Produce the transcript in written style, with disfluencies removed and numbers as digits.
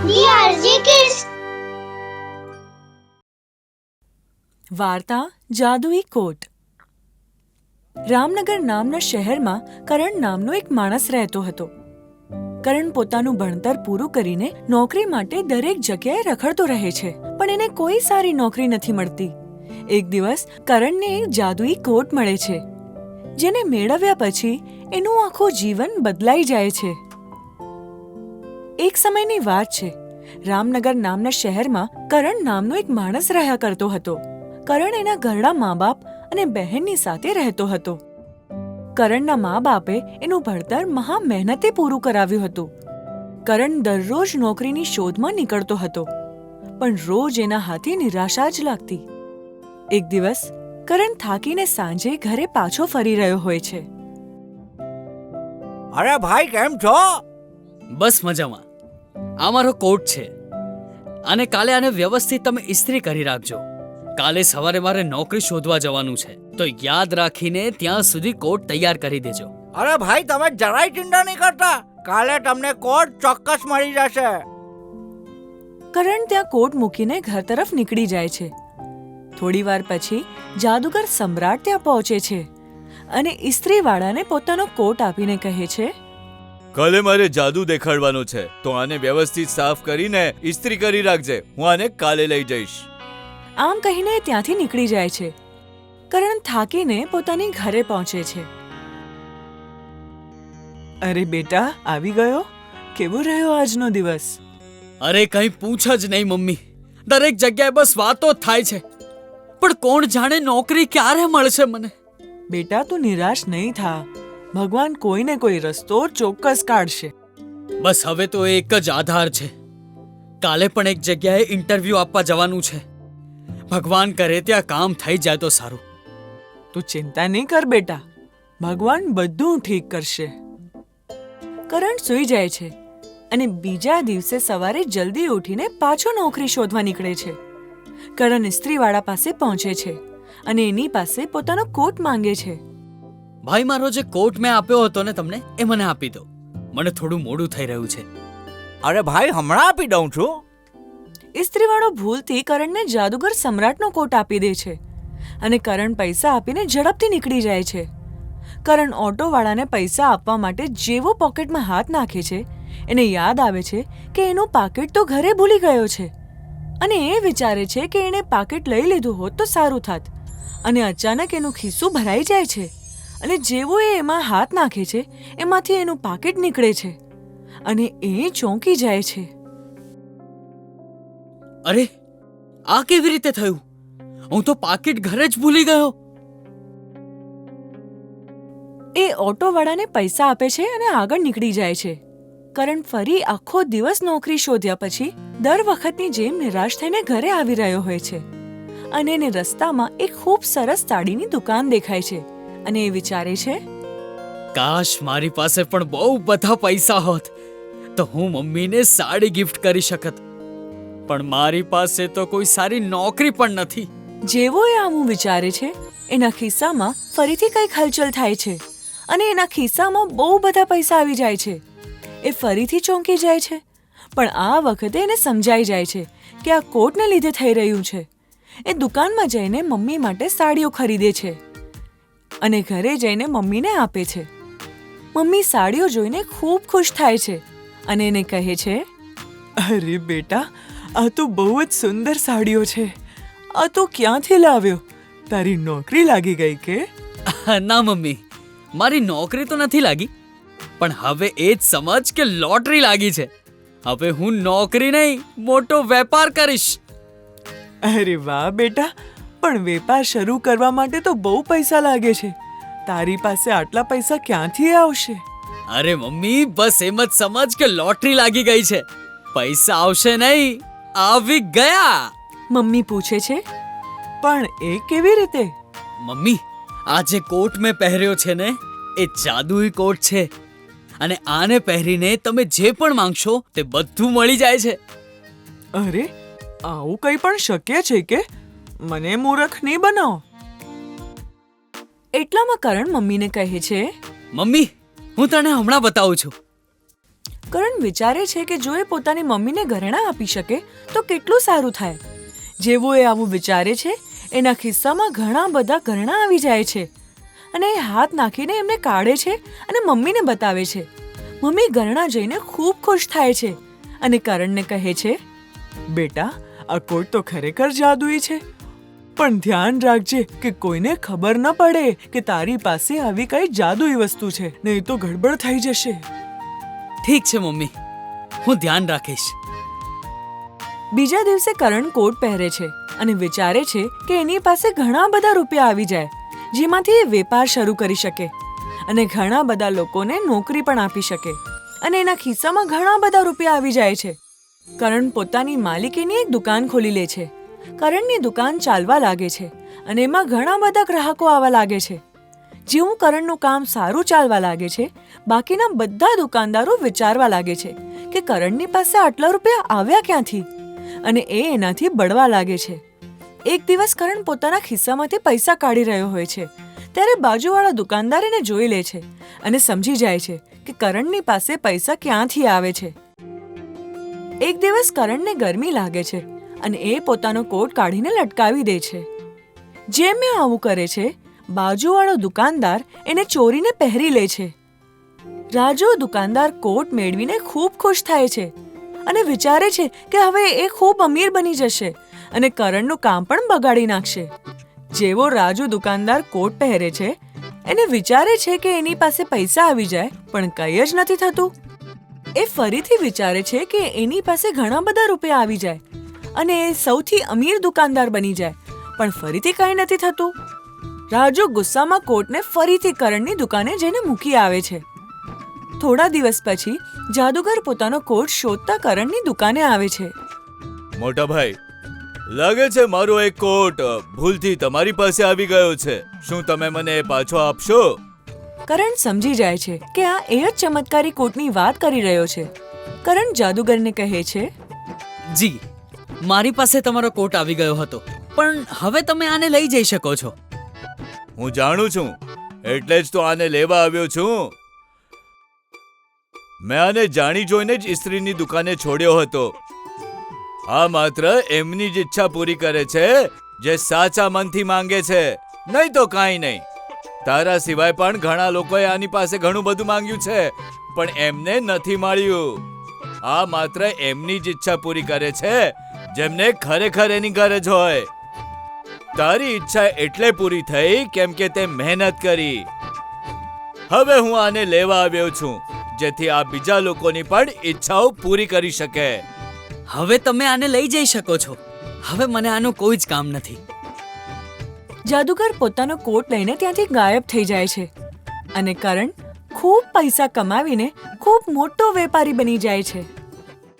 DRG Kids. વાર્તા જાદુઈ કોટ. રામનગર નામના શહેરમાં કરણ નામનો એક માણસ રહેતો હતો. કરણ પોતાનું ભણતર પૂરું કરીને નોકરી માટે દરેક જગ્યાએ રખડતો રહે છે, પણ એને કોઈ સારી નોકરી નથી મળતી. એક દિવસ કરણને એક જાદુઈ કોટ મળે છે, જેને મેળવ્યા પછી એનું આખું જીવન બદલાઈ જાય છે. એક સમયની વાત છે. રામનગર નામના શહેરમાં કરણ નામનો એક માણસ રહ્યા કરતો હતો. કરણ એના ઘરડા મા બાપ અને બહેનની સાથે રહેતો હતો. કરણના મા બાપે એનું ભણતર મહા મહેનતે પૂરું કરાવ્યું હતું. કરણ દરરોજ નોકરીની શોધમાં નીકળતો હતો, પણ રોજ એના હાથે નિરાશા જ લાગતી. એક દિવસ કરણ થાકીને સાંજે ઘરે પાછો ફરી રહ્યો હોય છે. અરે ભાઈ, કેમ છો? બસ મજામાં. આ મારો કોટ છે, અને કાલે આને વ્યવસ્થિત તમે ઇસ્ત્રી કરી રાખજો. કાલે સવારે મારે નોકરી શોધવા જવાનું છે, તો યાદ રાખીને ત્યાં સુધી કોટ તૈયાર કરી દેજો. અરે ભાઈ, તમે જરાય ચિંતા નહીં કરતા. કાલે તમને કોટ ચોક્કસ મળી જશે. કરણ ત્યાં કોટ મૂકીને ઘર તરફ નીકળી જાય છે. થોડી વાર પછી જાદુગર સમ્રાટ ત્યાં પહોંચે છે અને ઇસ્ત્રીવાળાને પોતાનો કોટ આપીને કહે છે, કાલે મારે જાદુ દેખાડવાનો છે, તો આને વ્યવસ્થિત સાફ કરીને ઇસ્ત્રી કરી રાખજે. હું આને કાલે લઈ જઈશ. આમ કહીને ત્યાંથી નીકળી જાય છે. કરણ થાકીને પોતાની ઘરે પહોંચે છે. અરે બેટા, આવી ગયો? કેવો રહ્યો આજનો દિવસ? અરે કંઈ પૂછ જ નહીં મમ્મી, દરેક જગ્યાએ બસ વાતો જ થાય છે, પણ કોણ જાણે નોકરી ક્યારે મળશે મને. બેટા, તું નિરાશ નહીં થા. ભગવાન કોઈને કોઈ રસ્તો ચોક્કસ કાઢશે. બસ હવે તો એક જ આધાર છે. કાલે પણ એક જગ્યાએ ઇન્ટરવ્યુ આપવા જવાનું છે. ભગવાન કરે ત્યાં કામ થઈ જાય તો સારું. તું ચિંતા નહીં કર બેટા, ભગવાન બધું ઠીક કરશે. કરણ સૂઈ જાય છે અને બીજા દિવસે સવારે જલ્દી ઉઠીને પાછો નોકરી શોધવા નીકળે છે. કરણ ઇસ્ત્રીવાળા પાસે પહોંચે છે અને એની પાસે પોતાનો કોટ માંગે છે. ભાઈ, મારો જે કોટ મેં આપ્યો હતો ને તમને, એ મને આપી દો. મને થોડું મોડું થઈ રહ્યું છે. અરે ભાઈ, હમણાં આપી દઉં છું. ઇસ્ત્રીવાળો ભૂલથી કરણને જાદુગર સમ્રાટનો કોટ આપી દે છે અને કરણ પૈસા આપીને ઝડપથી નીકળી જાય છે. કરણ ઓટોવાળાને પૈસા આપવા માટે જેવો પોકેટમાં હાથ નાખે છે, એને યાદ આવે છે કે એનું પાકીટ તો ઘરે ભૂલી ગયો છે અને એ વિચારે છે કે એણે પાકીટ લઈ લીધું હોત તો સારું થાત. અને અચાનક એનું ખિસ્સું ભરાઈ જાય છે અને જેવો એ એમાં હાથ નાખે છે, એમાંથી એનું પાકીટ નીકળે છે અને એ ચોંકી જાય છે. અરે, આ કેવી રીતે થયું? હું તો પાકીટ ઘરે જ ભૂલી ગયો. એ ઓટોવાળાને પૈસા આપે છે અને આગળ નીકળી જાય છે. કરણ ફરી આખો દિવસ નોકરી શોધ્યા પછી દર વખતની જેમ નિરાશ થઈને ઘરે આવી રહ્યો હોય છે અને એને રસ્તામાં એક ખૂબ સરસ સાડીની દુકાન દેખાય છે અને એ વિચારે છે, કાશ મારી પાસે પણ બહુ બધા પૈસા હોત તો હું મમ્મીને સાડી ગિફ્ટ કરી શકત, પણ મારી પાસે તો કોઈ સારી નોકરી પણ નથી. જેવો એ આવું વિચારે છે, એના ખિસ્સામાં ફરીથી કંઈક હલચલ થાય છે અને એના ખિસ્સામાં બહુ બધા પૈસા આવી જાય છે. એ ફરીથી ચોંકી જાય છે, પણ આ વખતે એને સમજાઈ જાય છે કે આ કોટને લીધે થઈ રહ્યું છે. એ દુકાનમાં જઈને મમ્મી માટે સાડીઓ ખરીદે છે અને ઘરે જઈને મમ્મીને આપે છે. મમ્મી સાડીઓ જોઈને ખૂબ ખુશ થાય છે અને એને કહે છે, અરે બેટા, આ તો બહુ જ સુંદર સાડીઓ છે. આ તો ક્યાંથી લાવ્યો? તારી નોકરી લાગી ગઈ કે? ના મમ્મી, મારી નોકરી તો નથી લાગી, પણ હવે એ જ સમજ કે લોટરી લાગી છે. હવે હું નોકરી નહીં, મોટો વેપાર કરીશ. અરે વાહ બેટા, પણ વેપાર શરૂ કરવા માટે તો બહુ પૈસા લાગે છે. તારી પાસે આટલા પૈસા ક્યાંથી આવશે? અરે મમ્મી, બસ એમ જ સમજ કે લોટરી લાગી ગઈ છે. પૈસા આવશે નહીં, આવી ગયા. મમ્મી પૂછે છે, પણ એ કેવી રીતે? મમ્મી, આ જે કોટ મેં પહેર્યો છે ને, એ જાદુઈ કોટ છે, અને આને પહેરીને તમે જે પણ માંગશો તે બધું મળી જાય છે. અરે, આવું કંઈ પણ શક્ય છે કે? મને મૂર્ખ નહીં બનાવો. એટલામાં કરણ મમ્મીને કહે છે, મમ્મી, હું તને હમણાં બતાવું છું. કરણ વિચારે છે કે જો એ પોતાની મમ્મીને ઘરેણાં આપી શકે તો કેટલું સારું થાય. જેવું એ આવું વિચારે છે, એના ખિસ્સામાં ઘણા બધા ઘરેણાં આવી જાય છે અને એ હાથ નાખીને એમને કાઢે છે અને મમ્મીને બતાવે છે. મમ્મી ઘરેણાં જોઈને ખૂબ ખુશ થાય છે અને કરણને કહે છે, બેટા, આ કોટ તો ખરેખર જાદુઈ છે, પણ ધ્યાન રાખજે કે કોઈને ખબર ન પડે કે તારી પાસે આવી કઈ જાદુઈ વસ્તુ છે, નહીં તો ગડબડ થઈ જશે. ઠીક છે મમ્મી, હું ધ્યાન રાખીશ. બીજા દિવસે કરણ કોટ પહેરે છે અને વિચારે છે કે એની પાસે ઘણા બધા રૂપિયા આવી જાય જેમાંથી એ વેપાર શરૂ કરી શકે અને ઘણા બધા લોકોને નોકરી પણ આપી શકે અને એના ખિસ્સામાં ઘણા બધા રૂપિયા આવી જાય છે. કરણ પોતાની માલિકીની એક દુકાન ખોલી લે છે. કરણની દુકાન ચાલવા લાગે છે અને એમાં ઘણા બધા ગ્રાહકો આવવા લાગે છે. જેવું કરણનું કામ સારું ચાલવા લાગે છે, બાકીના બધા દુકાનદારો વિચારવા લાગે છે કે કરણની પાસે આટલા રૂપિયા આવ્યા ક્યાંથી, અને એ એનાથી બળવા લાગે છે. એક દિવસ કરણ પોતાના ખિસ્સામાંથી પૈસા કાઢી રહ્યો હોય છે ત્યારે બાજુવાળા દુકાનદાર એને જોઈ લે છે અને સમજી જાય છે કે કરણની પાસે પૈસા ક્યાંથી આવે છે. એક દિવસ કરણને ગરમી લાગે છે અને એ પોતાનો કોટ કાઢીને લટકાવી દે છે. જેમ એ આવું કરે છે, બાજુવાળો દુકાનદાર એને ચોરીને પહેરી લે છે. રાજુ દુકાનદાર કોટ મેળવીને ખૂબ ખુશ થાય છે અને વિચારે છે કે હવે એ ખૂબ અમીર બની જશે અને કરણનું કામ પણ બગાડી નાખશે. જેવો રાજુ દુકાનદાર કોટ પહેરે છે, એને વિચારે છે કે એની પાસે પૈસા આવી જાય, પણ કંઈ જ નથી થતું. એ ફરીથી વિચારે છે કે એની પાસે ઘણા બધા રૂપિયા આવી જાય અને એ સૌથી અમીર દુકાનદાર બની જાય, પણ ફરીથી કંઈ નથી થતું. રાજુ ગુસ્સામાં કોટને ફરીથી કરણની દુકાને જઈને મૂકી આવે છે. થોડા દિવસ પછી જાદુગર પોતાનો કોટ શોધતા કરણની દુકાને આવે છે. મોટા ભાઈ, લાગે છે મારો એક કોટ ભૂલથી તમારી પાસે આવી ગયો છે. શું તમે મને પાછો આપશો? કરણ સમજી જાય છે કે આ એ જ ચમત્કારી કોટની વાત કરી રહ્યો છે. કરણ જાદુગરને કહે છે, જી, મારી પાસે તમારો કોટ આવી ગયો હતો, પણ હવે તમે આને લઈ જઈ શકો છો. હું જાણું છું, એટલે જ તો આને લેવા આવ્યો છું. મેં આને જાણી જોઈને જ ઇસ્ત્રીની દુકાને છોડ્યો હતો. આ માત્ર એમની જ ઈચ્છા પૂરી કરે છે જે સાચા મનથી માંગે છે, નહીં તો કાંઈ નહીં. તારા સિવાય પણ ઘણા લોકોએ આની પાસે ઘણું બધું માંગ્યું છે, પણ એમને નથી મળ્યું. આ માત્ર એમની જ ઈચ્છા પૂરી કરે છે જેમને ખરેખર એની ગરજ હોય. તારી ઈચ્છા એટલે પૂરી થઈ કેમ કે તે મહેનત કરી. હવે હું આને લેવા આવ્યો છું જેથી આ બીજા લોકોની પણ ઈચ્છાઓ પૂરી કરી શકે. હવે તમે આને લઈ જઈ શકો છો. હવે મને આનું કોઈ જ કામ નથી. જાદુગર પોતાનો કોટ લઈને ત્યાંથી ગાયબ થઈ જાય છે અને કરણ ખૂબ પૈસા કમાવીને ખૂબ મોટો વેપારી બની જાય છે.